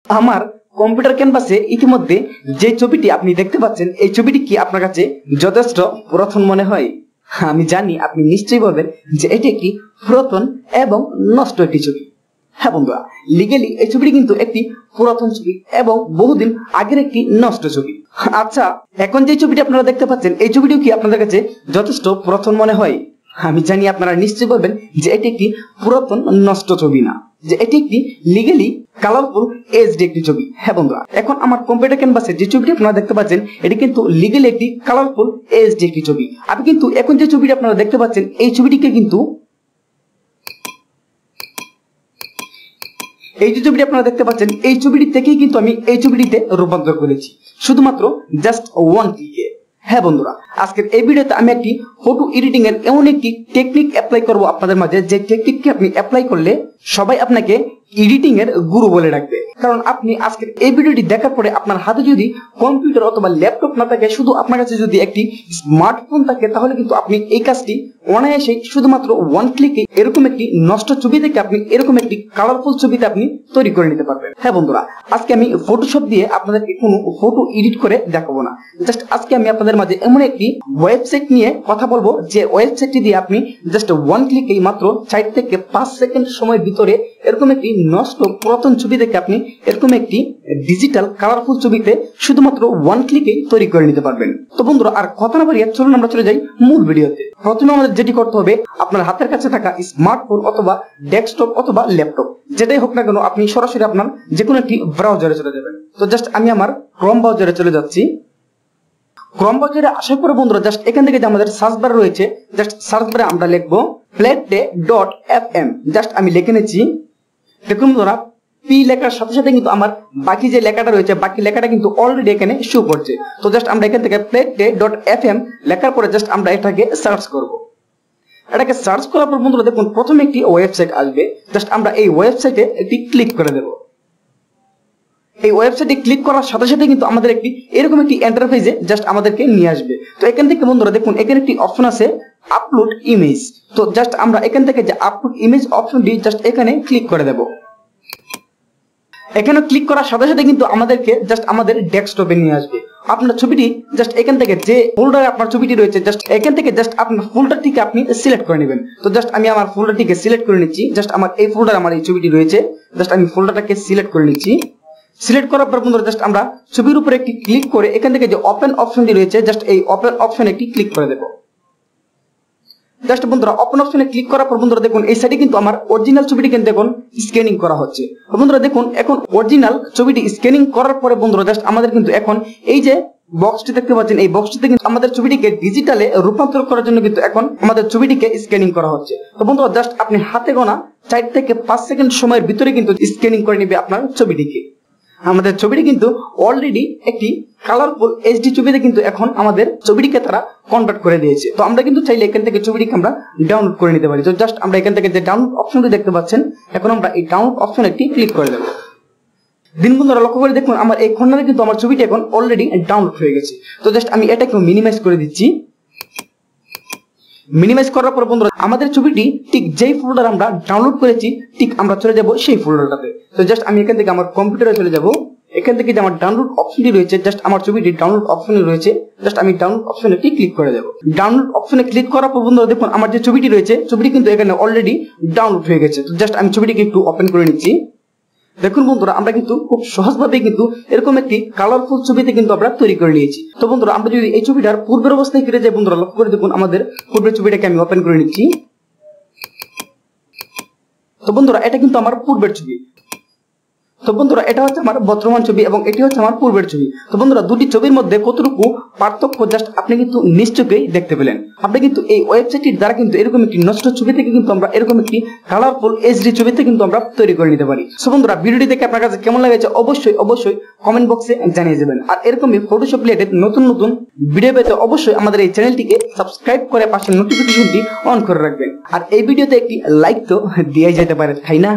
আমার কম্পিউটার ক্যানভাসে ইতিমধ্যে যে ছবিটি আপনি দেখতে পাচ্ছেন এই ছবিটি কি আপনার কাছে যথেষ্ট পুরাতন মনে হয়? আমি জানি আপনি নিশ্চয়ই বলবেন যে এটি একটি পুরাতন এবং নষ্ট একটি ছবি। হ্যাঁ বন্ধুরা, লিগেলি এই ছবিটি কিন্তু একটি পুরাতন ছবি এবং বহুদিন আগের একটি নষ্ট ছবি। আচ্ছা, এখন যে ছবিটি আপনারা দেখতে পাচ্ছেন এই ছবিটিও কি আপনাদের কাছে যথেষ্ট পুরাতন মনে হয়? আমি জানি আপনারা নিশ্চয়ই বলবেন যে এটি একটি পুরাতন নষ্ট ছবি না, যে এটি একটি লিগেলি কালারফুল এইচডি একটি ছবি। হ্যাঁ বন্ধুরা, এখন আমার কম্পিউটার ক্যানভাসে যে ছবিটি আপনারা দেখতে পাচ্ছেন এটি কিন্তু লিগেলি একটি কালারফুল এইচডি একটি ছবি। আপনি কিন্তু এখন যে ছবিটি আপনারা দেখতে পাচ্ছেন এই ছবিটিকে কিন্তু এই যে ছবিটি আপনারা দেখতে পাচ্ছেন এই ছবিটি থেকেই কিন্তু আমি এই ছবিটিতে রূপান্তর করেছি শুধুমাত্র জাস্ট ওয়ান ক্লিকে। হ্যাঁ বন্ধুরা, আজকের এই ভিডিওতে আমি একটি ফটো এডিটিং এর এমন একটি টেকনিক অ্যাপ্লাই করব আপনাদের মাঝে, যে টেকনিকটি আপনি অ্যাপ্লাই করলে সবাই আপনাকে এডিটিং এর গুরু বলে ডাকবে। কারণ আপনি আজকের এই ভিডিওটি দেখার পরে আপনার হাতে যদি কম্পিউটার অথবা ল্যাপটপ না থাকে, শুধু আপনার কাছে যদি একটি স্মার্টফোন থাকে, তাহলে কিন্তু আপনি এই কাজটি অনায়াসে শুধুমাত্র ওয়ান ক্লিকে এরকম একটি নষ্ট ছবি থেকে আপনি এরকম একটি কালারফুল ছবিতে আপনি তৈরি করে নিতে পারবেন। হ্যাঁ বন্ধুরা, আজকে আমি ফটোশপ দিয়ে আপনাদেরকে কোনো ফটো এডিট করে দেখাবো না। জাস্ট আজকে আমি আপনাদের মাঝে এমন একটি ওয়েবসাইট নিয়ে কথা বলবো যে ওয়েবসাইটটি দিয়ে আপনি জাস্ট ওয়ান ক্লিকেই মাত্র 4 থেকে 5 সেকেন্ড সময়ের ভিতরে এরকম একটি নষ্ট পুরাতন ছবি থেকে আপনি এরকম একটি ডিজিটাল কালারফুল ছবিতে শুধুমাত্র ওয়ান ক্লিকেই তৈরি করে নিতে পারবেন। তো বন্ধুরা, আর কথা না বাড়িয়ে চলুন আমরা চলে যাই মূল ভিডিওতে। প্রথমে আমাদের যেটি করতে হবে, আপনার হাতের কাছে থাকা স্মার্টফোন অথবা ডেস্কটপ অথবা ল্যাপটপ যেটাই হোক না কেন, আপনি সরাসরি আপনার যে কোনো একটি ব্রাউজারে চলে যাবেন। তো জাস্ট আমি আমার ক্রোম ব্রাউজারে চলে যাচ্ছি। ক্রোম ব্রাউজারে আসার পরে বন্ধুরা জাস্ট এখান থেকে যে আমাদের সার্চ বার রয়েছে, জাস্ট সার্চ বারে আমরা লিখবো playday.fm। জাস্ট আমি লিখে নিচ্ছি। দেখুন বন্ধুরা, পি লেখার সাথে সাথে কিন্তু আমার বাকি যে লেখাটা রয়েছে বাকি লেখাটা কিন্তু অলরেডি এখানে শো করছে। তো জাস্ট আমরা এখান থেকে playday.fm লেখার পরে জাস্ট আমরা এটাকে সার্চ করব। এটাকে সার্চ করার পর বন্ধুরা দেখুন প্রথমে একটি ওয়েবসাইট আসবে। জাস্ট আমরা এই ওয়েবসাইটে একটি ক্লিক করে দেব। এই ওয়েবসাইটে ক্লিক করার সাথে সাথে কিন্তু আমাদের একটি এরকম একটি ইন্টারফেসে জাস্ট আমাদেরকে নিয়ে আসবে। তো এখান থেকে বন্ধুরা দেখুন এখানে একটি অপশন আছে আপলোড ইমেজ। তো জাস্ট আমরা এখান থেকে যে আপলোড ইমেজ অপশনটি জাস্ট এখানে ক্লিক করে দেব। এখানে ক্লিক করার সাথে সাথে কিন্তু আমাদেরকে জাস্ট আমাদের ডেস্কটপে নিয়ে আসবে। আপনার ছবিটি জাস্ট এখান থেকে যে ফোল্ডারে আপনার ছবিটি রয়েছে জাস্ট এখান থেকে জাস্ট আপনার ফোল্ডারটিকে আপনি সিলেক্ট করে নেবেন। তো জাস্ট আমি আমার ফোল্ডারটিকে সিলেক্ট করে নিচ্ছি। জাস্ট আমার এই ফোল্ডারে আমার এই ছবিটি রয়েছে, জাস্ট আমি ফোল্ডারটাকে সিলেক্ট করে নিচ্ছি। সিলেক্ট করার পর বন্ধুরা জাস্ট আমরা ছবির উপরে একটি ক্লিক করে এখান থেকে যে ওপেন অপশনটি রয়েছে জাস্ট এই ওপেন অপশনে একটি ক্লিক করে দেব। জাস্ট বন্ধুরা ওপেন অপশনে ক্লিক করার পর বন্ধুরা দেখুন এই সাইডে কিন্তু আমার অরিজিনাল ছবিটি কিন্তু এখন স্ক্যানিং করা হচ্ছে। বন্ধুরা দেখুন এখন অরিজিনাল ছবিটি স্ক্যানিং করার পরে বন্ধুরা জাস্ট আমাদের কিন্তু এখন এই যে বক্সটি দেখতে পাচ্ছেন এই বক্সটিতে কিন্তু আমাদের ছবিটিকে ডিজিটালে রূপান্তর করার জন্য কিন্তু এখন আমাদের ছবিটিকে স্ক্যানিং করা হচ্ছে। তো বন্ধুরা জাস্ট আপনি হাতে গোনা 4 থেকে 5 সেকেন্ড সময়ের ভিতরে কিন্তু স্ক্যানিং করে নেবে আপনার ছবিটিকে। আমাদের ছবিটি কিন্তু অলরেডি একটি কালারফুল এইচডি ছবিতে কিন্তু এখন আমাদের ছবিটিকে তারা কনভার্ট করে দিয়েছে। তো আমরা কিন্তু চাইলে এখান থেকে ছবিটিকে আমরা ডাউনলোড করে নিতে পারি। তো জাস্ট আমরা এখান থেকে যে ডাউনলোড অপশনটি দেখতে পাচ্ছেন এখন আমরা এই ডাউনলোড অপশনে একটি ক্লিক করে দেব। দিন বন্ধুরা লক্ষ্য করে দেখুন আমার এই কর্নারে কিন্তু আমার ছবিটি এখন অলরেডি ডাউনলোড হয়ে গেছে। তো জাস্ট আমি এটাকে মিনিমাইজ করে দিচ্ছি। মিনিমাইজ করার পর বন্ধুরা আমাদের ছবিটি ঠিক যেই ফোল্ডার আমরা ডাউনলোড করেছি ঠিক আমরা চলে যাব সেই ফোল্ডারটাতে। তো জাস্ট আমি এখান থেকে আমার কম্পিউটারে চলে যাব। এখান থেকে যে আমার ডাউনলোড অপশনটি রয়েছে জাস্ট আমার ছবিটি ডাউনলোড অপশনে রয়েছে, জাস্ট আমি ডাউনলোড অপশনে ক্লিক করে দেব। ডাউনলোড অপশনে ক্লিক করার পর বন্ধুরা দেখুন আমার যে ছবিটি রয়েছে ছবিটি কিন্তু এখানে অলরেডি ডাউনলোড হয়ে গেছে। তো জাস্ট আমি ছবিটিকে একটু ওপেন করে নিচ্ছি। দেখুন বন্ধুরা আমরা কিন্তু খুব সহজভাবে কিন্তু এরকম একটি কালারফুল ছবিতে কিন্তু আমরা তৈরি করে নিয়েছি। তো বন্ধুরা আমরা যদি এই ছবিটার পূর্বের অবস্থায় ফিরে যাই বন্ধুরা লক্ষ্য করে দেখুন আমাদের পূর্বের ছবিটাকে আমি ওপেন করে নিচ্ছি। তো বন্ধুরা এটা কিন্তু আমার পূর্বের ছবি। তো বন্ধুরা এটা হচ্ছে আমার বর্তমান ছবি এবং এটি হচ্ছে আমার পূর্বের ছবি। তো বন্ধুরা দুটি ছবির মধ্যে কতটুকু পার্থক্য জাস্ট আপনি কিন্তু নিশ্চয়ই দেখতে পেলেন। আপনি কিন্তু এই ওয়েবসাইটটির দ্বারা কিন্তু এরকম একটি নষ্ট ছবি থেকে কিন্তু আমরা এরকম একটি কালারফুল এইচডি ছবিতে কিন্তু আমরা তৈরি করে নিতে পারি। সো বন্ধুরা ভিডিওটি দেখে আপনার কাছে কেমন লেগেছে অবশ্যই কমেন্ট বক্সে জানিয়ে যাবেন। আর এরকমই ফটোশপ রিলেটেড নতুন নতুন ভিডিও পেতে অবশ্যই আমাদের এই চ্যানেলটিকে সাবস্ক্রাইব করে পাশে নোটিফিকেশনটি অন করে রাখবেন। আর এই ভিডিওতে একটি লাইক তো দিয়ে যেতে পারে, তাই না?